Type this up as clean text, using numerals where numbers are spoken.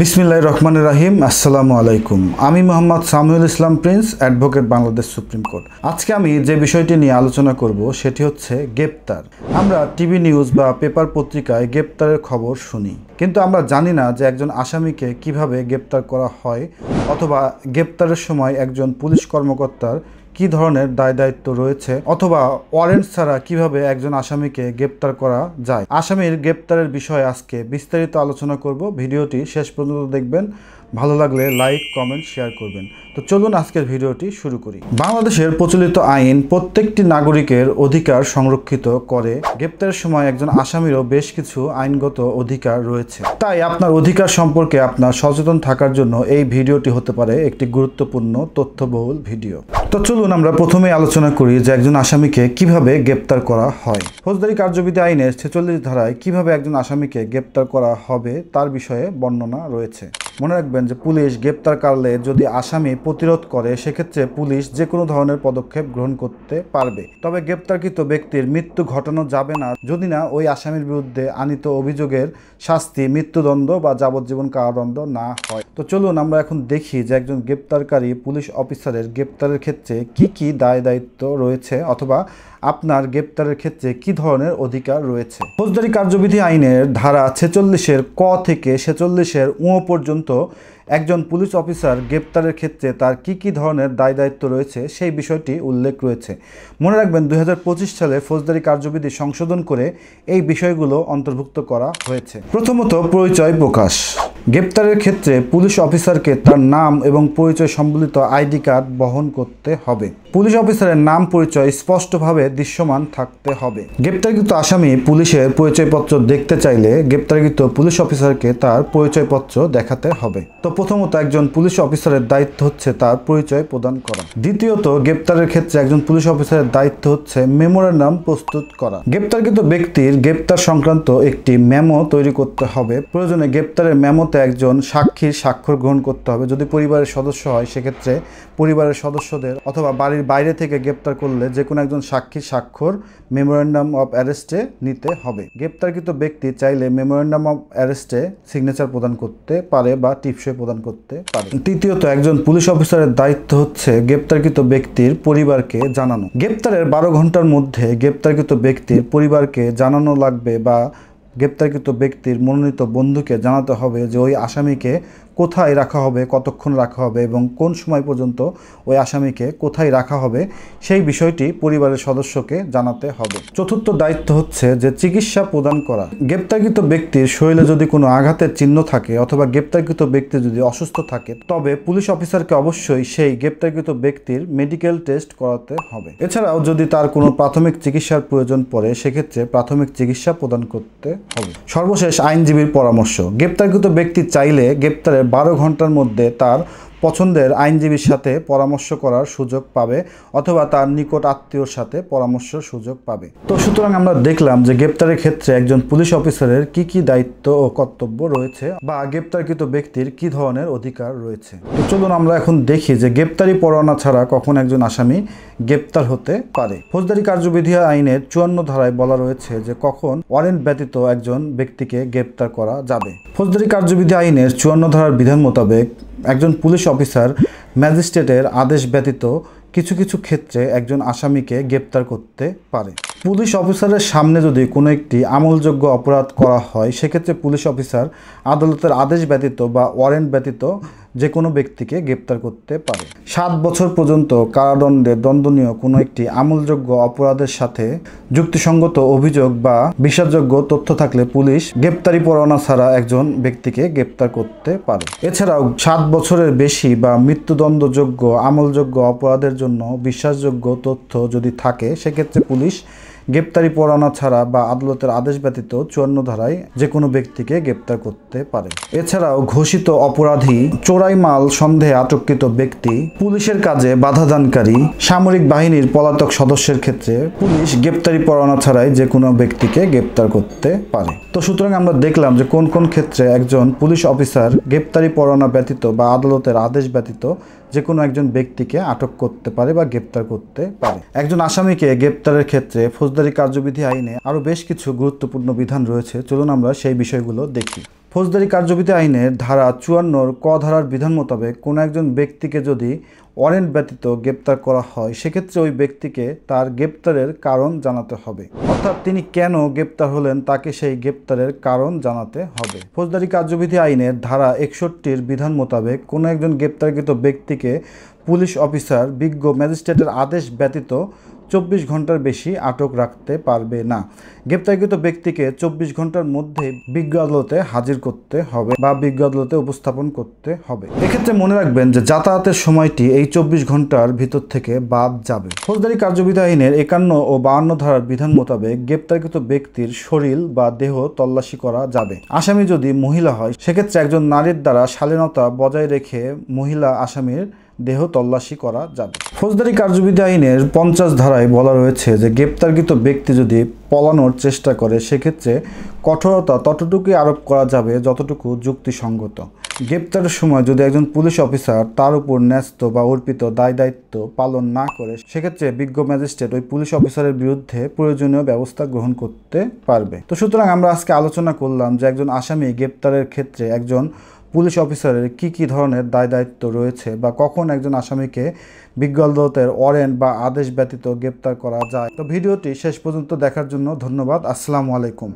বিসমিল্লাহির রহমানির রহিম। আসসালামু আলাইকুম। আমি Mohammad Samiul Islam Prince, advocate, Bangladesh supreme court. আজকে আমি যে বিষয়টি নিয়ে আলোচনা করব সেটি হচ্ছে গ্রেপ্তার। আমরা টিভি নিউজ বা পেপার পত্রিকায় গ্রেপ্তারের খবর শুনি, কিন্তু আমরা জানি না যে একজন আসামিকে কিভাবে গ্রেপ্তার করা হয়, অথবা গ্রেপ্তারের সময় একজন পুলিশ কর্মকর্তার কি ধরনের দায়-দায়িত্ব রয়েছে, অথবা ওয়ারেন্ট ছাড়া কিভাবে একজন আসামিকে গ্রেপ্তার করা যায়। আসামির গ্রেপ্তারের বিষয়ে আজকে বিস্তারিত আলোচনা করব। ভিডিওটি শেষ পর্যন্ত দেখবেন। ভালো লাগলে লাইক, কমেন্ট, শেয়ার করবেন। তো চলুন আজকের ভিডিওটি শুরু করি। বাংলাদেশের প্রচলিত আইন প্রত্যেকটি নাগরিকের অধিকার সংরক্ষিত করে। গ্রেপ্তারের সময় একজন আসামিরও বেশ কিছু আইনগত অধিকার রয়েছে। তাই আপনার অধিকার সম্পর্কে আপনার সচেতন থাকার জন্য এই ভিডিওটি হতে পারে একটি গুরুত্বপূর্ণ তথ্যবহুল ভিডিও। তো চলুন আমরা প্রথমে আলোচনা করি যে একজন আসামিকে কিভাবে গ্রেপ্তার করা হয়। ফৌজদারি কার্যবিধি আইনের 46 ধারায় কিভাবে একজন আসামিকে গ্রেপ্তার করা হবে তার বিষয়ে বর্ণনা রয়েছে। মনে রাখবেন যে পুলিশ গ্রেপ্তার করলে যদি আসামি প্রতিরোধ করে, সেক্ষেত্রে পুলিশ যে কোনো ধরনের পদক্ষেপ গ্রহণ করতে পারবে। তবে গ্রেপ্তারকৃত ব্যক্তির মৃত্যু ঘটানো যাবে না যদি না ওই আসামির বিরুদ্ধে আনীত অভিযোগের শাস্তি মৃত্যুদণ্ড বা যাবজ্জীবন কারাদণ্ড না হয়। তো চলুন আমরা এখন দেখি যে একজন গ্রেপ্তারকারী পুলিশ অফিসারের গ্রেপ্তারের ক্ষেত্রে কি কি দায় দায়িত্ব রয়েছে, অথবা আপনার গ্রেপ্তারের ক্ষেত্রে কি ধরনের অধিকার রয়েছে। ফৌজদারি কার্যবিধি আইনের ধারা 46-এর ক থেকে 46-এর উ পর্যন্ত একজন পুলিশ অফিসার গ্রেপ্তারের ক্ষেত্রে তার কি কি ধরনের দায় দায়িত্ব রয়েছে সেই বিষয়টি উল্লেখ রয়েছে। মনে রাখবেন 2025 সালে ফৌজদারি কার্যবিধি সংশোধন করে এই বিষয়গুলো অন্তর্ভুক্ত করা হয়েছে। প্রথমত, পরিচয় প্রকাশ। গ্রেপ্তারের ক্ষেত্রে পুলিশ অফিসারকে তার নাম এবং পরিচয় সম্বলিত আইডি কার্ড বহন করতে হবে। পুলিশ অফিসারের নাম পরিচয় স্পষ্টভাবে দৃশ্যমান থাকতে হবে। গ্রেপ্তারকৃত আসামি পুলিশের পরিচয়পত্র দেখতে চাইলে গ্রেপ্তারকৃত পুলিশ অফিসারকে তার পরিচয়পত্র দেখাতে হবে। তো প্রথমত, একজন পুলিশ অফিসারের দায়িত্ব হচ্ছে তার পরিচয় প্রদান করা। দ্বিতীয়ত, গ্রেপ্তারের ক্ষেত্রে একজন পুলিশ অফিসারের দায়িত্ব হচ্ছে মেমোরেন্ডাম প্রস্তুত করা। গ্রেপ্তারকৃত ব্যক্তির গ্রেপ্তার সংক্রান্ত একটি মেমো তৈরি করতে হবে। প্রয়োজনে গ্রেপ্তারের মেমোতে একজন সাক্ষীর স্বাক্ষর গ্রহণ করতে হবে। যদি পরিবারের সদস্য হয়, সেক্ষেত্রে পরিবারের সদস্যদের, অথবা বাড়ির বাইরে থেকে গ্রেপ্তার করলে যে কোনো একজন সাক্ষীর স্বাক্ষর মেমোরেন্ডাম অফ অ্যারেস্টে নিতে হবে। গ্রেপ্তারকৃত ব্যক্তি চাইলে মেমোরেন্ডাম অফ অ্যারেস্টে সিগনেচার প্রদান করতে পারে বা টিপসই প্রদান করতে পারে। তৃতীয়ত, একজন পুলিশ অফিসারের দায়িত্ব হচ্ছে গ্রেপ্তারকৃত ব্যক্তির পরিবারকে জানানো। গ্রেপ্তারের 12 ঘন্টার মধ্যে গ্রেপ্তারকৃত ব্যক্তির পরিবারকে জানানো লাগবে, বা গ্রেপ্তারকৃত ব্যক্তির মনোনীত বন্ধুকে জানাতে হবে যে ওই আসামিকে কোথায় রাখা হবে, কতক্ষণ রাখা হবে এবং কোন সময় পর্যন্ত ওই আসামিকে কোথায় রাখা হবে সেই বিষয়টি পরিবারের সদস্যকে জানাতে হবে। চতুর্থ দায়িত্ব হচ্ছে যে চিকিৎসা প্রদান করা। গ্রেপ্তারকৃত ব্যক্তির শরীরে যদি কোনো আঘাতের চিহ্ন থাকে, অথবা গ্রেপ্তারকৃত ব্যক্তি যদি অসুস্থ থাকে, তবে পুলিশ অফিসারকে অবশ্যই সেই গ্রেপ্তারকৃত ব্যক্তির মেডিকেল টেস্ট করাতে হবে। এছাড়াও যদি তার কোনো প্রাথমিক চিকিৎসার প্রয়োজন পড়ে, সেক্ষেত্রে প্রাথমিক চিকিৎসা প্রদান করতে হবে। সর্বশেষ, আইনজীবীর পরামর্শ। গ্রেপ্তারকৃত ব্যক্তি চাইলে গ্রেপ্তারের 12 ঘন্টার মধ্যে তার পছন্দের আইনজীবীর সাথে পরামর্শ করার সুযোগ পাবে, অথবা তার নিকট আত্মীয়র সাথে পরামর্শের সুযোগ পাবে। তো সুতরাং আমরা দেখলাম যে গ্রেপ্তারের ক্ষেত্রে একজন পুলিশ অফিসারের কি কি দায়িত্ব ও কর্তব্য রয়েছে, বা গ্রেপ্তারকৃত ব্যক্তির কি ধরনের অধিকার রয়েছে। তো চলুন আমরা এখন দেখি যে গ্রেপ্তারি পরোয়ানা ছাড়া কখন একজন আসামি গ্রেপ্তার হতে পারে। ফৌজদারি কার্যবিধি আইনের 54 ধারায় বলা রয়েছে যে কখন ওয়ারেন্ট ব্যতীত একজন ব্যক্তিকে গ্রেপ্তার করা যাবে। ফৌজদারি কার্যবিধি আইনের 54 ধারার বিধান মোতাবেক একজন পুলিশ অফিসার ম্যাজিস্ট্রেটের আদেশ ব্যতীত কিছু কিছু ক্ষেত্রে একজন আসামিকে গ্রেপ্তার করতে পারে। পুলিশ অফিসারের সামনে যদি কোনো একটি আমলযোগ্য অপরাধ করা হয়, সেক্ষেত্রে পুলিশ অফিসার আদালতের আদেশ ব্যতীত বা ওয়ারেন্ট ব্যতীত যে কোনো ব্যক্তিকে গ্রেপ্তার করতে পারে। 7 বছর পর্যন্ত কারাদণ্ডে দণ্ডনীয় কোনো একটি আমলযোগ্য অপরাধের সাথে যুক্তিসঙ্গত অভিযোগ বা বিশ্বাসযোগ্য তথ্য থাকলে পুলিশ গ্রেপ্তারি পরোয়ানা ছাড়া একজন ব্যক্তিকে গ্রেপ্তার করতে পারে। এছাড়াও 7 বছরের বেশি বা মৃত্যুদণ্ডযোগ্য আমলযোগ্য অপরাধের জন্য বিশ্বাসযোগ্য তথ্য যদি থাকে, সেক্ষেত্রে পুলিশ গ্রেপ্তারি পরোয়ানা ছাড়া বা আদালতের আদেশ ব্যতীত 54 ধারায় যে কোনো ব্যক্তিকে গ্রেপ্তার করতে পারে। এছাড়াও ঘোষিত অপরাধী, চোরাই মাল সন্দেহে আটককৃত ব্যক্তি, পুলিশের কাজে বাধাদানকারী, সামরিক বাহিনীর পলাতক সদস্যের ক্ষেত্রে পুলিশ গ্রেপ্তারি পরোয়ানা ছাড়াই যে কোনো ব্যক্তিকে গ্রেপ্তার করতে পারে। তো সুতরাং আমরা দেখলাম যে কোন কোন ক্ষেত্রে একজন পুলিশ অফিসার গ্রেপ্তারি পরোয়ানা ব্যতীত বা আদালতের আদেশ ব্যতীত যে কোনো একজন ব্যক্তিকে আটক করতে পারে বা গ্রেপ্তার করতে পারে। একজন আসামিকে গ্রেপ্তারের ক্ষেত্রে ফৌজদারি কার্যবিধি আইনে আরও বেশ কিছু গুরুত্বপূর্ণ বিধান রয়েছে। চলুন আমরা সেই বিষয়গুলো দেখি। ফৌজদারি কার্যবিধি আইনের ধারা 54 ক ধারার বিধান মোতাবেক কোনো একজন ব্যক্তিকে যদি ওয়ারেন্ট ব্যতীত গ্রেপ্তার করা হয়, সেক্ষেত্রে ওই ব্যক্তিকে তার গ্রেপ্তারের কারণ জানাতে হবে। অর্থাৎ তিনি কেন গ্রেপ্তার হলেন তাকে সেই গ্রেপ্তারের কারণ জানাতে হবে। ফৌজদারি কার্যবিধি আইনের ধারা 61 বিধান মোতাবেক কোনো একজন গ্রেপ্তারকৃত ব্যক্তিকে পুলিশ অফিসার বিজ্ঞ ম্যাজিস্ট্রেটের আদেশ ব্যতীত 24 ঘন্টার বেশি আটক রাখতে পারবে না। গ্রেপ্তারকৃত ব্যক্তিকে 24 ঘন্টার মধ্যে বিজ্ঞ আদালতে হাজির করতে হবে বা বিজ্ঞ আদালতে উপস্থাপন করতে হবে। এক্ষেত্রে মনে রাখবেন যে যাতায়াতের সময়টি এই 24 ঘন্টার ভিতর থেকে বাদ যাবে। ফৌজদারি কার্যবিধি আইনের 51 ও 52 ধারার বিধান মোতাবেক গ্রেপ্তারকৃত ব্যক্তির শরীর বা দেহ তল্লাশি করা যাবে। আসামি যদি মহিলা হয়, সেক্ষেত্রে একজন নারীর দ্বারা শালীনতা বজায় রেখে মহিলা আসামির দেহ তল্লাশি করা যাবে। ফৌজদারি কার্যবিধি আইনের 50 ধারায় বলা রয়েছে যে গ্রেপ্তারকৃত ব্যক্তি যদি পলানোর চেষ্টা করে, সেক্ষেত্রে কঠোরতা ততটুকুই আরোপ করা যাবে যতটুকু যুক্তিসঙ্গত। গ্রেপ্তারের সময় যদি একজন পুলিশ অফিসার তার উপর ন্যস্ত বা অর্পিত দায় দায়িত্ব পালন না করে, সেক্ষেত্রে বিজ্ঞ ম্যাজিস্ট্রেট ওই পুলিশ অফিসারের বিরুদ্ধে প্রয়োজনীয় ব্যবস্থা গ্রহণ করতে পারবে। তো সুতরাং আমরা আজকে আলোচনা করলাম যে একজন আসামি গ্রেপ্তারের ক্ষেত্রে একজন পুলিশ অফিসারের কি ধরনের দায় দায়িত্ব রয়েছে বা কখন একজন আসামিকে বিজ্ঞ আদালতের ওয়ারেন্ট বা আদেশ ব্যতীত গ্রেপ্তার করা যায়। তো ভিডিওটি শেষ পর্যন্ত দেখার জন্য ধন্যবাদ। আসসালামু আলাইকুম।